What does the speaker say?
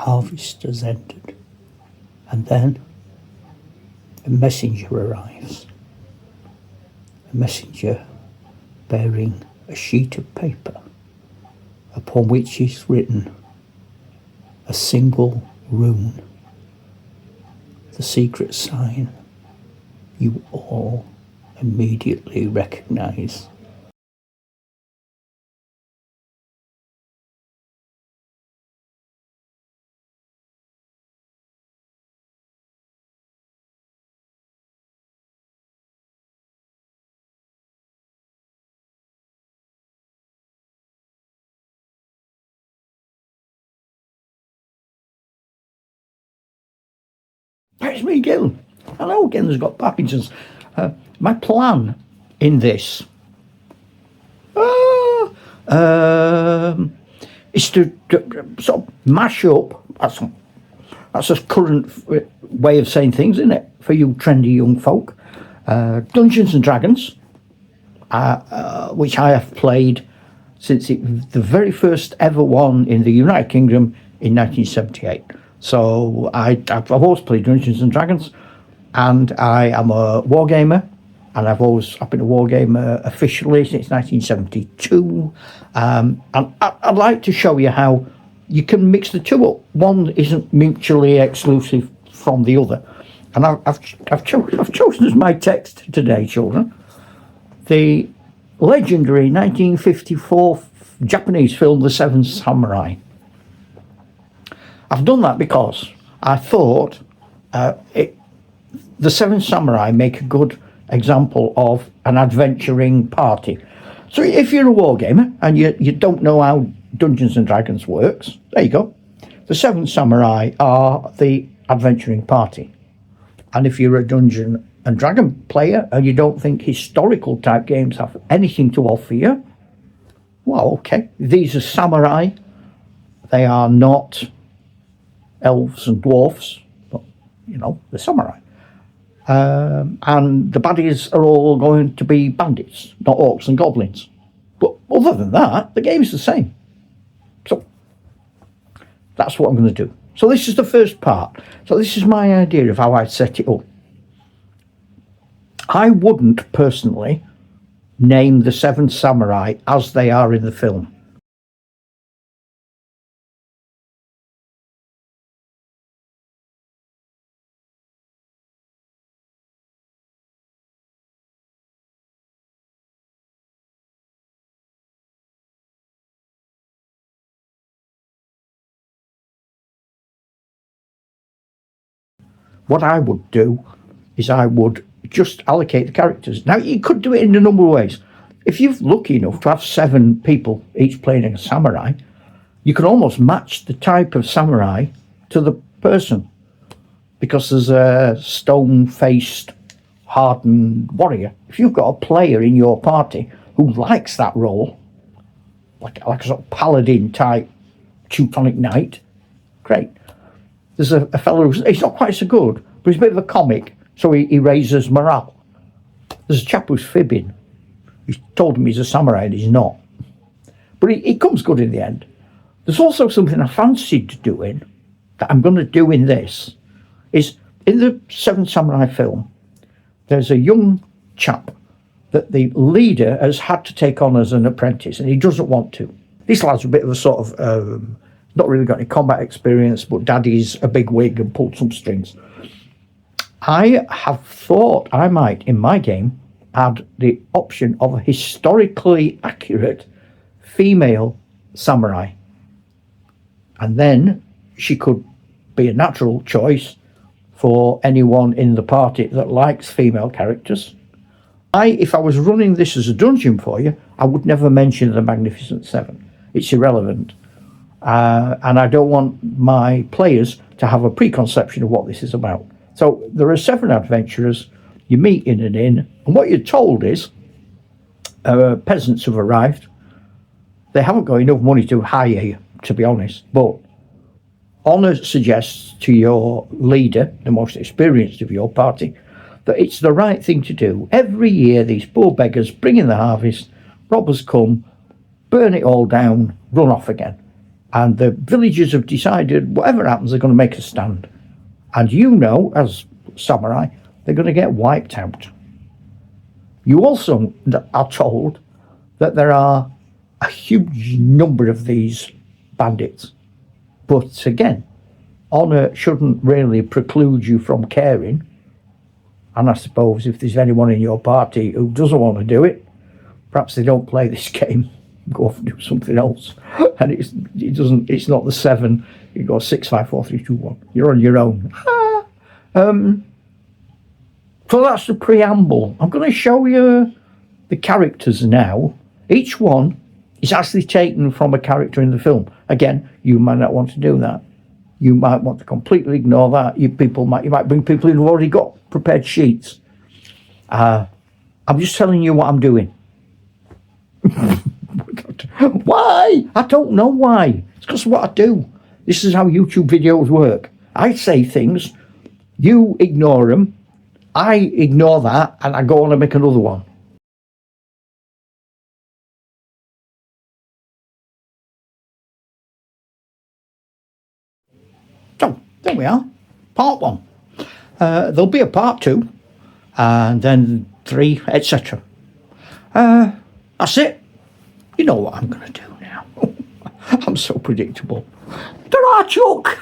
harvest has ended. And then a messenger arrives. A messenger bearing a sheet of paper upon which is written a single rune, the secret sign you all immediately recognise. It's me, Gil. Hello, Gil's got Parkinson's. My plan in this is to sort of mash up. That's a current way of saying things, isn't it? For you trendy young folk. Dungeons and Dragons, which I have played since the very first ever one in the United Kingdom in 1978. So I've always played Dungeons and Dragons, and I am a wargamer, and I've been a wargamer officially since 1972. And I'd like to show you how you can mix the two up. One isn't mutually exclusive from the other. And I've chosen as my text today, children, the legendary 1954 Japanese film, The Seven Samurai. I've done that because I thought the Seven Samurai make a good example of an adventuring party. So if you're a wargamer and you don't know how Dungeons and Dragons works, there you go. The Seven Samurai are the adventuring party. And if you're a Dungeon and Dragon player and you don't think historical type games have anything to offer you, well, okay, these are samurai. They are not elves and dwarfs, but they're samurai. And the baddies are all going to be bandits, not orcs and goblins. But other than that, the game's the same. So that's what I'm going to do. So this is the first part. So this is my idea of how I'd set it up. I wouldn't personally name the Seven Samurai as they are in the film. What I would do is I would just allocate the characters. Now, you could do it in a number of ways. If you're lucky enough to have 7 people each playing a samurai, you can almost match the type of samurai to the person, because there's a stone-faced, hardened warrior. If you've got a player in your party who likes that role, like a sort of paladin type Teutonic knight, great. There's a fellow he's not quite so good, but he's a bit of a comic, so he raises morale. There's a chap who's fibbing. He's told him he's a samurai and he's not. But he comes good in the end. There's also something I fancied doing that I'm going to do in this, is in the Seven Samurai film, there's a young chap that the leader has had to take on as an apprentice, and he doesn't want to. This lad's a bit of a sort of, not really got any combat experience, but daddy's a big wig and pulled some strings. I have thought I might, in my game, add the option of a historically accurate female samurai. And then she could be a natural choice for anyone in the party that likes female characters. If I was running this as a dungeon for you, I would never mention the Magnificent Seven. It's irrelevant. And I don't want my players to have a preconception of what this is about. So there are 7 adventurers. You meet in an inn, and what you're told is peasants have arrived. They haven't got enough money to hire you, to be honest, but honour suggests to your leader, the most experienced of your party, that it's the right thing to do. Every year these poor beggars bring in the harvest, robbers come, burn it all down, run off again. And the villagers have decided whatever happens, they're going to make a stand. And you know, as samurai, they're going to get wiped out. You also are told that there are a huge number of these bandits. But again, honour shouldn't really preclude you from caring. And I suppose if there's anyone in your party who doesn't want to do it, perhaps they don't play this game, go off and do something else. And it's not the 7, you go 6, 5, 4, 3, 2, 1. You're on your own. So that's the preamble. I'm going to show you the characters now. Each one is actually taken from a character in the film. Again, you might not want to do that. You might want to completely ignore that. You might bring people in who've already got prepared sheets. I'm just telling you what I'm doing. Why? I don't know why. It's because of what I do. This is how YouTube videos work. I say things, you ignore them, I ignore that, and I go on and make another one. So, there we are. Part 1. There'll be a part 2, and then 3, etc. That's it. You know what I'm going to do now. I'm so predictable. Ta-ra, Chuck!